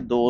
2